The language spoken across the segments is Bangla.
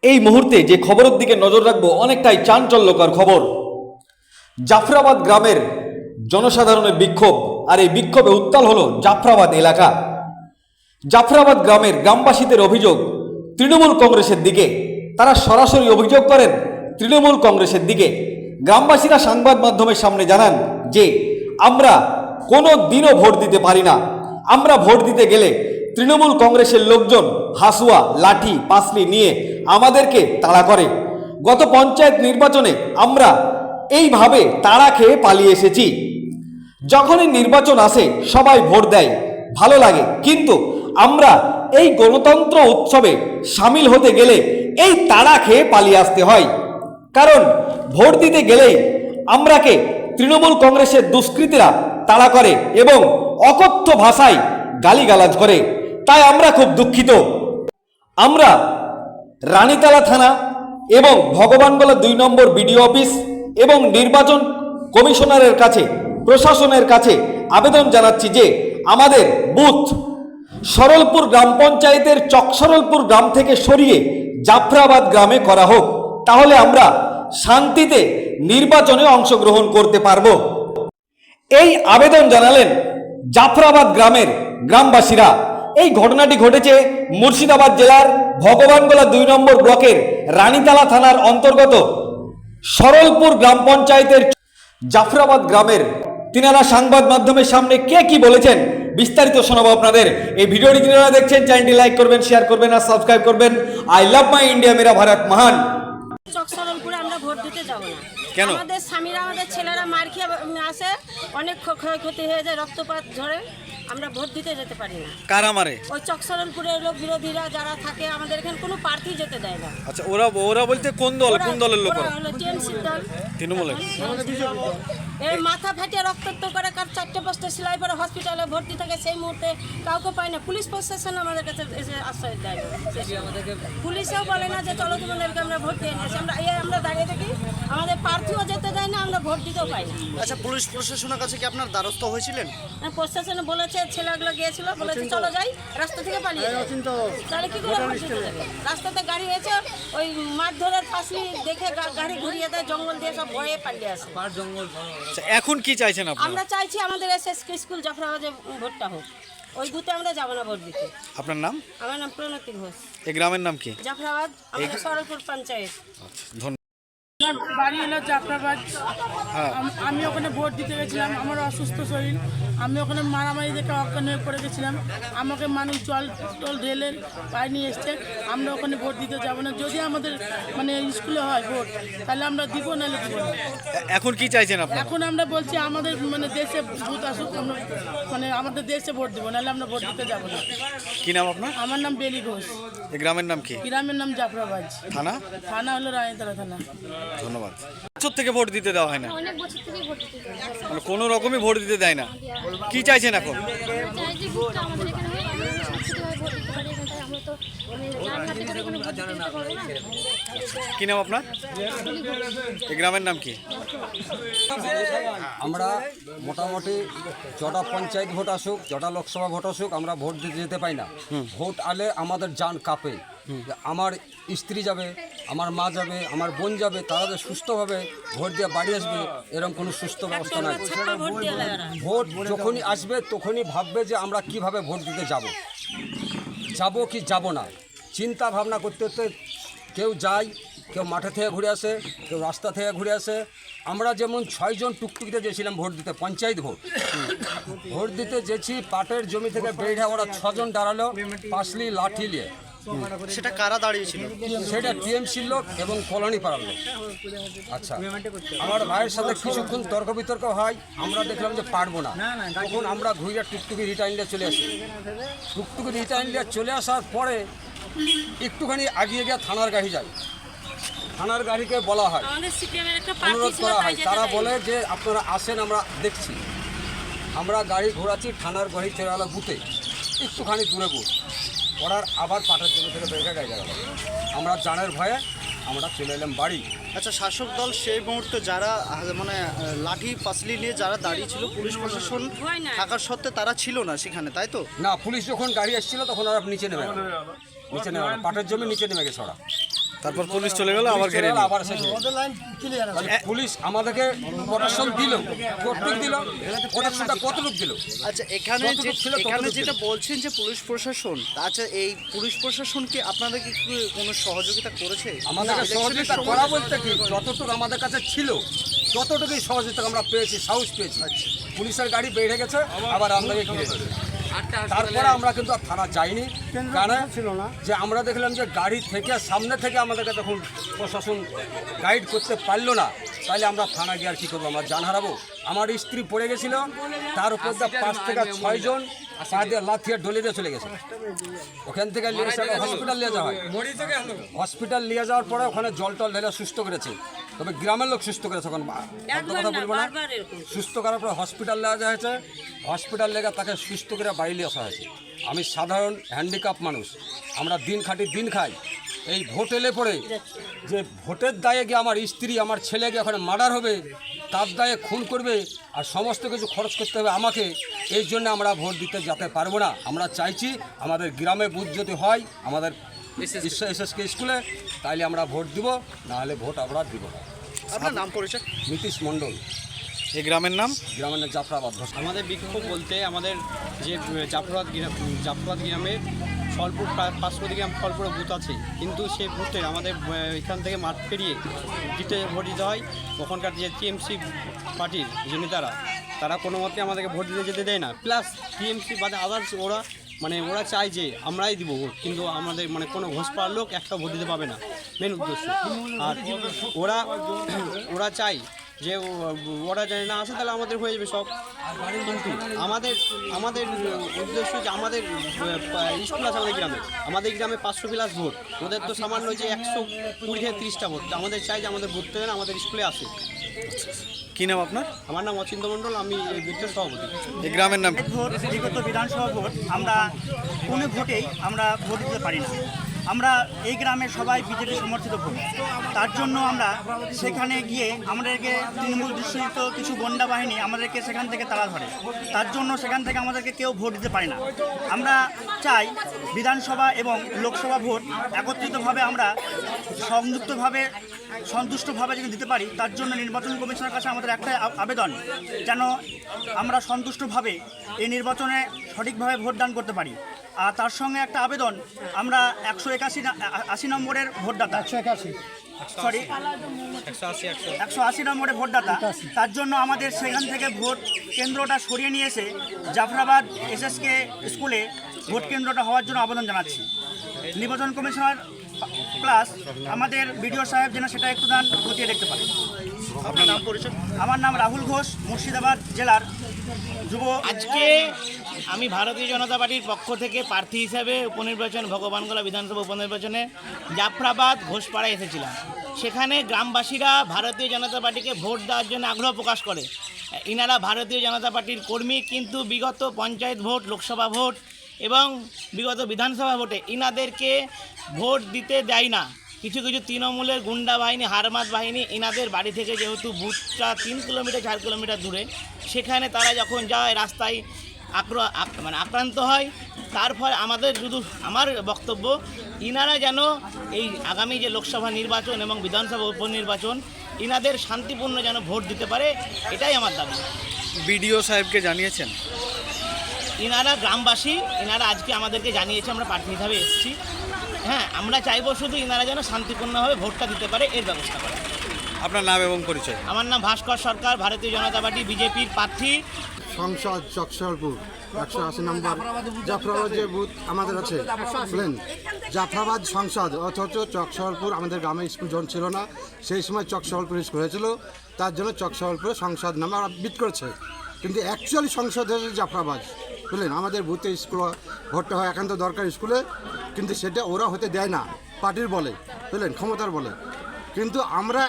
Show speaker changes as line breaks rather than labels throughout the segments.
এই মুহূর্তে যে খবরের দিকে নজর রাখবো অনেকটাই চাঞ্চল্যকর খবর। জাফরাবাদ গ্রামের জনসাধারণের বিক্ষোভ, আর এই বিক্ষোভে উত্তাল হলো জাফরাবাদ এলাকা। জাফরাবাদ গ্রামের গ্রামবাসীদের অভিযোগ তৃণমূল কংগ্রেসের দিকে। তারা সরাসরি অভিযোগ করেন তৃণমূল কংগ্রেসের দিকে। গ্রামবাসীরা সংবাদ মাধ্যমের সামনে জানান যে আমরা কোনো দিনও ভোট দিতে পারি না। আমরা ভোট দিতে গেলে তৃণমূল কংগ্রেসের লোকজন হাসুয়া, লাঠি, পাসলি নিয়ে আমাদেরকে তাড়া করে। গত পঞ্চায়েত নির্বাচনে আমরা এইভাবে তাড়া খেয়ে পালিয়ে এসেছি। যখনই নির্বাচন আসে সবাই ভোট দেয়, ভালো লাগে, কিন্তু আমরা এই গণতন্ত্র উৎসবে সামিল হতে গেলে এই তাড়া খেয়ে পালিয়ে আসতে হয়। কারণ ভোট দিতে গেলেই আমরাকে তৃণমূল কংগ্রেসের দুষ্কৃতীরা তাড়া করে এবং অকথ্য ভাষায় গালিগালাজ করে। তাই আমরা খুব দুঃখিত। আমরা রানীতলা থানা এবং ভগবানগোলা 2 নম্বর বিডিও অফিস এবং নির্বাচন কমিশনারের কাছে, প্রশাসনের কাছে আবেদন জানাচ্ছি যে আমাদের বুথ সরলপুর গ্রাম পঞ্চায়েতের চকসরলপুর গ্রাম থেকে সরিয়ে জাফরাবাদ গ্রামে করা হোক। তাহলে আমরা শান্তিতে নির্বাচনে অংশগ্রহণ করতে পারব। এই আবেদন জানালেন জাফরাবাদ গ্রামের গ্রামবাসীরা। এই ঘটনাটি ঘটেছে মুর্শিদাবাদ জেলার ভগবানগোলা 2 নম্বর ব্লকের রানীতলা থানার অন্তর্গত সরলপুর গ্রাম পঞ্চায়েতের জাফরাবাদ গ্রামের। তিনারা সংবাদ মাধ্যমের সামনে কে কি বলেছেন বিস্তারিত শোনাবো আপনাদের। এই ভিডিওটি যারা দেখছেন চ্যানেলটি লাইক করবেন, শেয়ার করবেন আর সাবস্ক্রাইব করবেন। আই লাভ মাই ইন্ডিয়া, মেরা ভারত মহান।
চকসরলপুরে আমরা ভোট দিতে যাব না।
কেন?
আমাদের স্বামীরা, আমাদের ছেলেরা মার খেয়ে আসে, অনেক ক্ষয়ক্ষতি হয়ে যায়, রক্তপাত ঝরে, আমরা ভোট দিতে যেতে পারি না।
কারা মারে?
ওই চকসরলপুরের লোক বিরোধীরা যারা থাকে, আমাদের এখানে কোনো প্রার্থী যেতে দেয় না।
আচ্ছা, ওরা বলতে কোন দল, কোন দলের লোক?
ওরা হলো টিএমসি দল,
তৃণমূলের।
এই মাথা ফাটিয়ে রক্তাক্ত করে, কার 4-5টা সেলাই পরে হসপিটালে ভর্তি থাকে, সেই মুহূর্তে কাউকে পায় না। পুলিশ প্রশাসন আমাদের কাছে এসে আশ্রয় দেয় না। পুলিশও বলে না যে চলো তোমাদেরকে আমরা ভোট দিয়ে নিয়েছি। আমরা দাঁড়িয়ে থাকি, আমাদের প্রার্থীও যেতে দেয় না, আমরা ভোট দিতেও পাই না।
আচ্ছা, পুলিশ প্রশাসনের কাছে কি আপনার দ্বারস্থ হয়েছিলেন?
প্রশাসনে বলেছে, ছেলেগুলো গিয়েছিল, বলেছে চলো যাই, রাস্তা থেকে পালিয়ে যায়। তাহলে কি করে ভোট দিতে যাবে? রাস্তাতে গাড়ি হয়েছে, ওই মারধরের ফাঁসলি দেখে গাড়ি ঘুরিয়ে দেয়, জঙ্গল দিয়ে সব ভয়ে পালিয়ে আসে।
এখন কি চাইছেন আপনারা?
আমরা চাইছি আমাদের এসএসকে স্কুল জাফরাবাদে ভোটটা হোক। ওই বুথে আমরা যাবো না ভোট দিতে।
আপনার নাম?
আমার নাম প্রণতি ঘোষ।
এই গ্রামের নাম কি?
জাফরাবাদ, আমাদের সরলপুর পঞ্চায়েত।
ধন্যবাদ।
বাড়ি এলো জাফরাবাদ। আমি ওখানে ভোট দিতে গেছিলাম, আমার অসুস্থ শরীর, আমি ওখানে মারামারি দেখে অজ্ঞান হয়ে পড়ে গেছিলাম। আমাকে মানুষ জল টল ঢেলে পায়ে নিয়ে এসছে। আমরা ওখানে ভোট দিতে যাব না। যদি আমাদের মানে স্কুলে হয় ভোট, তাহলে আমরা দিব, নাহলে দিব না।
এখন কি চাইছেন আপনারা?
এখন আমরা বলছি আমাদের মানে দেশে ভোট আসুক, আমরা মানে আমাদের দেশে ভোট দিব, নাহলে আমরা ভোট দিতে যাব না।
কি নাম আপনার?
আমার নাম বেলি ঘোষ।
এই গ্রামের নাম কি?
গ্রামের নাম জাফরাবাদ।
থানা?
থানা হলো রানীতলা থানা।
ধন্যবাদ। বছর থেকে ভোট দিতে দেওয়া হয় না?
অনেক বছর থেকেই ভোট দিতে দেয়।
মানে কোনো রকমই ভোট দিতে দেয় না। কি চাইছেন এখন?
চাই যে ভোটটা আমাদের এখানে হয়, আমরা শান্তিভাবে ভোট দিতে পারি। এখানটায় আমরা তো রাজঘাটে করে কোনো ভোট দিতে পারবো না।
কি নাম আপনার? এই গ্রামের নাম কি?
আমরা মোটামুটি যটা পঞ্চায়েত ভোট আসুক, যটা লোকসভা ভোট আসুক, আমরা ভোট দিতে যেতে পাই না। ভোট আলে আমাদের জান কাঁপে। আমার স্ত্রী যাবে, আমার মা যাবে, আমার বোন যাবে, তারা যে সুস্থভাবে ভোট দিয়ে বাড়ি আসবে এরকম কোনো সুস্থ ব্যবস্থা নাই। ভোট যখনই আসবে তখনই ভাববে যে আমরা কিভাবে ভোট দিতে যাব কি যাব না, চিন্তা ভাবনা করতে করতে কেউ যায়, কেউ মাঠে থেকে ঘুরে আসে, কেউ রাস্তা থেকে ঘুরে আসে। আমরা যেমন 6 জন টুকটুকিতে গেছিলাম ভোট দিতে, পঞ্চায়েত ভোট দিতে যেছি, পাটের জমি থেকে বেড়ে ওরা 6 জন দাঁড়ালো পাসলি লাঠি নিয়ে।
সেটা কারা দাঁড়িয়েছিল?
সেটা টিএমসির লোক এবং কলোনি পাড়ার লোক। আচ্ছা, আমার ভাইয়ের সাথে কিছুক্ষণ তর্ক বিতর্ক হয়, আমরা দেখলাম যে পারবো না, তখন আমরা ঘুরিয়ে টুকটুকি রিটার্ন নিয়ে চলে আসি। টুকটুকি রিটার্ন নিয়ে চলে আসার পরে একটুখানি আগিয়ে গিয়ে থানার গাড়ি যায়। থানার গাড়িকে বলা হয়, অনুরোধ করা হয়, তারা বলে যে আপনারা আসেন, আমরা দেখছি। আমরা গাড়ি ঘোরাচ্ছি, থানার গাড়ি চলে গেল বুথে, একটুখানি দূরে বুথ ওরার আবার পাটের জমি থেকে বেরোকে গাড়ি গেল। আমরা জানের ভয়ে আমরা চলে এলাম বাড়ি।
আচ্ছা, শাসক দল সেই মুহূর্তে যারা মানে লাঠি পাসলি নিয়ে যারা দাঁড়িয়ে ছিল, পুলিশ প্রশাসন থাকার সত্ত্বে তারা ছিল না সেখানে, তাই তো?
না, পুলিশ যখন গাড়ি এসেছিল তখন ওরা নিচে নেমে গেল, পাটের জমি নিচে নেমে গেছে ওরা।
তারপর পুলিশ চলে গেল আবার ঘিরে নিল।
আবার এসে ঘিরে নিল। তাহলে পুলিশ আমাদেরকে প্রোটেকশন দিল, কর্তৃক দিল, প্রোটেকশনটা কতটুকু দিল?
আচ্ছা এখানে
যতটুকু ছিল
এখানে
ততটুকু
যেটা বলছেন যে পুলিশ প্রশাসন, আচ্ছা এই পুলিশ প্রশাসন কি আপনাদেরকে কি কোনো সহযোগিতা করেছে?
আমাদেরকে
ইলেকশনের
সহযোগিতা
সময়-
করা বলতে কি, যতটুকু আমাদের কাছে ছিল ততটুকুই সহযোগিতা আমরা পেয়েছি, সাহস পেয়েছি। পুলিশের গাড়ি বেড়ে গেছে, আবার আমাদেরকে ঘিরে নিল। তারপরে আমরা কিন্তু আর থানা যাইনি, কারণ ছিল না যে আমরা দেখলাম যে গাড়ি থেকে সামনে থেকে আমাদেরকে তখন প্রশাসন গাইড করতে পারলো না, তাহলে আমরা থানা গিয়ে আর কী করবো? আমরা জান হারাবো? আমার স্ত্রী পড়ে গেছিল, তার উপর দিয়ে 5 থেকে 6 জন পা দিয়ে লাথিয়ে ডলে দিয়ে চলে গেছে। ওখান থেকে নিয়ে এসে হসপিটাল নিয়ে যাওয়া হয়। হসপিটাল নিয়ে যাওয়ার পরে ওখানে জল টল ঢেলে সুস্থ করেছে, তবে গ্রামের লোক সুস্থ করেছে। এখন কথা বলবো না,
বারবার এরকম।
সুস্থ করার পর হসপিটাল নেওয়া হয়েছে, হসপিটাল লেগে তাকে সুস্থ করে বাড়ি নিয়ে আসা হয়েছে। আমি সাধারণ হ্যান্ডিক্যাপ মানুষ, আমরা দিন খাটি দিন খাই। এই ভোট এলে পরে যে ভোটের দায়ে গিয়ে আমার স্ত্রী আমার ছেলে গিয়ে ওখানে মার্ডার হবে, তার দায়ে খুন করবে আর সমস্ত কিছু খরচ করতে হবে আমাকে, এই জন্য আমরা ভোট দিতে যেতে পারবো না। আমরা চাইছি আমাদের গ্রামে বুথ যদি হয় আমাদের এসএসকে স্কুলে, তাইলে আমরা ভোট দিব, নাহলে ভোট আমরা দিব না।
আপনার নাম পরিচয়?
নীতিশ মণ্ডল,
এই গ্রামের নাম?
গ্রামের নাম জাফরাবাদ।
আমাদের বিক্ষোভ বলতে আমাদের যে জাফরাবাদ গ্রামের ফলপুর 500 গ্রাম ফলপুরে বুথ আছে, কিন্তু সেই বুথের আমাদের এখান থেকে মাঠ পেরিয়ে ভোট দিতে হয়। ওখানকার যে টিএমসি পার্টির যে নেতারা, তারা কোনো মতে আমাদেরকে ভোট দিতে যেতে দেয় না। প্লাস টিএমসি বাদে আদার্স ওরা চায় যে আমরাই দিব ভোট, কিন্তু আমাদের কোনো ঘোষপাড়ার লোক একটা ভোট দিতে পাবে না, মেন উদ্দেশ্য। আর ওরা চায় যে ওরা যদি না আসে তাহলে আমাদের হয়ে যাবে সব। কিন্তু আমাদের উদ্দেশ্য যে আমাদের স্কুল আছে আমাদের গ্রামে 500+ ভোট, ওদের তো সামান্য যে 120 থেকে 30টা ভোট। আমাদের চাই যে আমাদের ভোট যেন আমাদের স্কুলে আসে।
কি নাম আপনার?
আমার নাম অচিন্ত মণ্ডল, আমি এই বুথের সভাপতি।
এই গ্রামের নাম?
ভোট বিগত বিধানসভা ভোট আমরা কোনো ভোটেই আমরা ভোট দিতে পারি না। আমরা এই গ্রামের সবাই বিজেপি সমর্থিত ভোট, তার জন্য আমরা সেখানে গিয়ে আমাদেরকে তৃণমূল দূষিত কিছু গন্ডা বাহিনী আমাদেরকে সেখান থেকে তাড়া ধরে, তার জন্য সেখান থেকে আমাদেরকে কেউ ভোট দিতে পারে না। আমরা চাই বিধানসভা এবং লোকসভা ভোট একত্রিতভাবে আমরা সংযুক্তভাবে সন্তুষ্টভাবে যদি দিতে পারি, তার জন্য নির্বাচন কমিশনের কাছে আমাদের একটাই আবেদন, যেন আমরা সন্তুষ্টভাবে এই নির্বাচনে সঠিকভাবে ভোটদান করতে পারি। আর তার সঙ্গে একটা আবেদন, আমরা 180 নম্বরের ভোটদাতা, 180 নম্বরের ভোটদাতা, তার জন্য আমাদের সেখান থেকে ভোট কেন্দ্রটা সরিয়ে নিয়ে এসে জাফরাবাদ এসএসকে স্কুলে ভোট কেন্দ্রটা হওয়ার জন্য আবেদন জানাচ্ছি। নির্বাচন কমিশনার প্লাস আমাদের বিডিও সাহেব যেন সেটা একটু দান খতিয়ে দেখতে পারে।
আপনার নাম পরিচয়?
আমার নাম রাহুল ঘোষ, মুর্শিদাবাদ জেলার যুব।
আজকে আমি ভারতীয় জনতা পার্টির পক্ষ থেকে প্রার্থী হিসাবে উপনির্বাচন ভগবানগোলা বিধানসভা উপনির্বাচনে জাফরাবাদ ঘোষপাড়ায় এসেছিলাম। সেখানে গ্রামবাসীরা ভারতীয় জনতা পার্টিকে ভোট দেওয়ার জন্য আগ্রহ প্রকাশ করে। ইনারা ভারতীয় জনতা পার্টির কর্মী, কিন্তু বিগত পঞ্চায়েত ভোট, লোকসভা ভোট এবং বিগত বিধানসভা ভোটে ইনাদেরকে ভোট দিতে দেয় না। কিছু তৃণমূলের গুন্ডা বাহিনী, হারমাত বাহিনী ইনাদের বাড়ি থেকে, যেহেতু বুথটা 3 কিলোমিটার 4 কিলোমিটার দূরে, সেখানে তারা যখন যায় রাস্তায় আক্রান্ত হয়। তার ফলে আমার বক্তব্য, ইনারা যেন এই আগামী যে লোকসভা নির্বাচন এবং বিধানসভা উপনির্বাচন ইনাদের শান্তিপূর্ণ যেন ভোট দিতে পারে, এটাই আমার দাবি।
বিডিও সাহেবকে জানিয়েছেন?
ইনারা গ্রামবাসী, ইনারা আজকে আমাদেরকে জানিয়েছে আমরা প্রার্থী হিসাবে এসেছি। হ্যাঁ, আমরা চাইবো শুধু ইনারা যেন শান্তিপূর্ণভাবে ভোটটা দিতে পারে, এর ব্যবস্থা করে।
আপনার নাম এবং পরিচয়?
আমার নাম ভাস্কর সরকার, ভারতীয় জনতা পার্টি বিজেপির প্রার্থী।
সংসদ চকসরপুর 180 নম্বর জাফরাবাদ যে বুথ আমাদের আছে, বুঝলেন, জাফরাবাদ সংসদ, অথচ চকসরপুর আমাদের গ্রামে স্কুল যখন ছিল না, সেই সময় চকসরপুর স্কুল হয়েছিল, তার জন্য চকসরপুরে সংসদ নামে ওরা বিট করেছে। কিন্তু অ্যাকচুয়ালি সংসদ হয়েছে জাফরাবাদ, বুঝলেন। আমাদের বুথে স্কুল ভোটটা হয় একান্ত দরকার স্কুলে, কিন্তু সেটা ওরা হতে দেয় না, পার্টির বলে, বুঝলেন, ক্ষমতার বলে। কিন্তু আমরা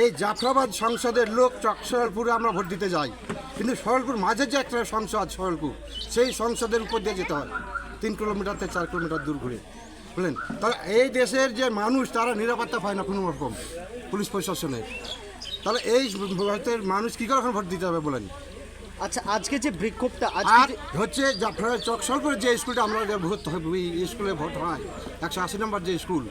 এই জাফরাবাদ সংসদের লোক চকসরপুরে আমরা ভোট দিতে যাই, কিন্তু সরলপুর মাঝে যে একটা সংসদ সরলপুর, সেই সংসদের উপর দিয়ে যেতে হয় 3 কিলোমিটার থেকে 4 কিলোমিটার দূর ঘুরে, বুঝলেন। তাহলে এই দেশের যে মানুষ, তারা নিরাপত্তা পায় না কোনো রকম পুলিশ প্রশাসনের। তাহলে এই ভারতের মানুষ কী করে এখন ভোট দিতে হবে বলেন?
আচ্ছা আজকে যে বিক্ষোভটা
আর
আজকে
হচ্ছে জাফরাবাদ চকসলপুর যে স্কুলটা আমরা যে ভোট স্কুলে ভোট হয় 180 নম্বর যে স্কুল,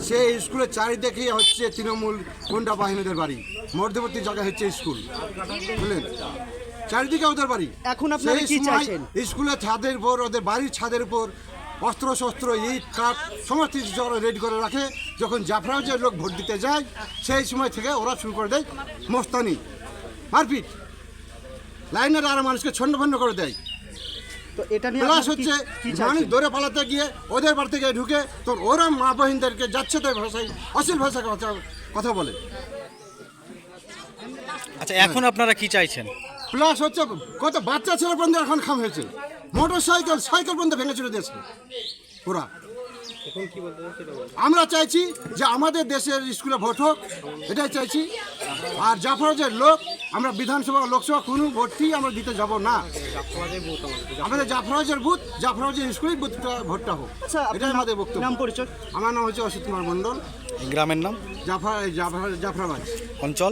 সেই স্কুলের চারিদিকে হচ্ছে তৃণমূল গুন্ডা বাহিনীদের বাড়ি, মধ্যবর্তী জায়গায় হচ্ছে স্কুল, বুঝলেন, চারিদিকে ওদের বাড়ি।
এখন আপনারা
সেই
কি
সময়
চাইছেন?
স্কুলের ছাদের উপর, ওদের বাড়ির ছাদের উপর অস্ত্র শস্ত্র ইট কাঠ সমস্ত কিছু ওরা রেডি করে রাখে। যখন জাফরাবাদের লোক ভোট দিতে যায় সেই সময় থেকে ওরা শুরু করে দেয় মস্তানি, মারপিট, লাইনের আর মানুষকে ছন্নভন্ন করে দেয়।
তো এটা নিয়ে
প্লাস
আপনারা
হচ্ছে
কি
মানুষ
চাইছেন?
দৌড়ে পালাতে গিয়ে ওদের বাড়ি থেকে ঢুকে তো ওরা মা বহিনদেরকে যাচ্ছে তাই ভাষায় অশ্লীল ভাষায় কথা বলে।
আচ্ছা এখন আপনারা কি চাইছেন?
প্লাস হচ্ছে কত বাচ্চা ছেলে পর্যন্ত এখন খাম হয়েছে, মোটর সাইকেল পর্যন্ত ভেঙে চলে দিয়েছে ওরা। আমরা চাইছি যে আমাদের দেশের স্কুলে ভোট হোক, এটাই চাইছি। আর জাফরাবাদের লোক আমরা বিধানসভা লোকসভা কোনো ভোটই আমরা দিতে যাব না। আমাদের জাফরাবাদের বুথ, জাফরাবাদের স্কুলেই ভোটটা হোক,
আচ্ছা
এটাই আমাদের বক্তব্য।
নাম পরিচয়?
আমার নাম হচ্ছে অসিত কুমার মণ্ডল,
গ্রামের নাম
জাফরাবাদ
অঞ্চল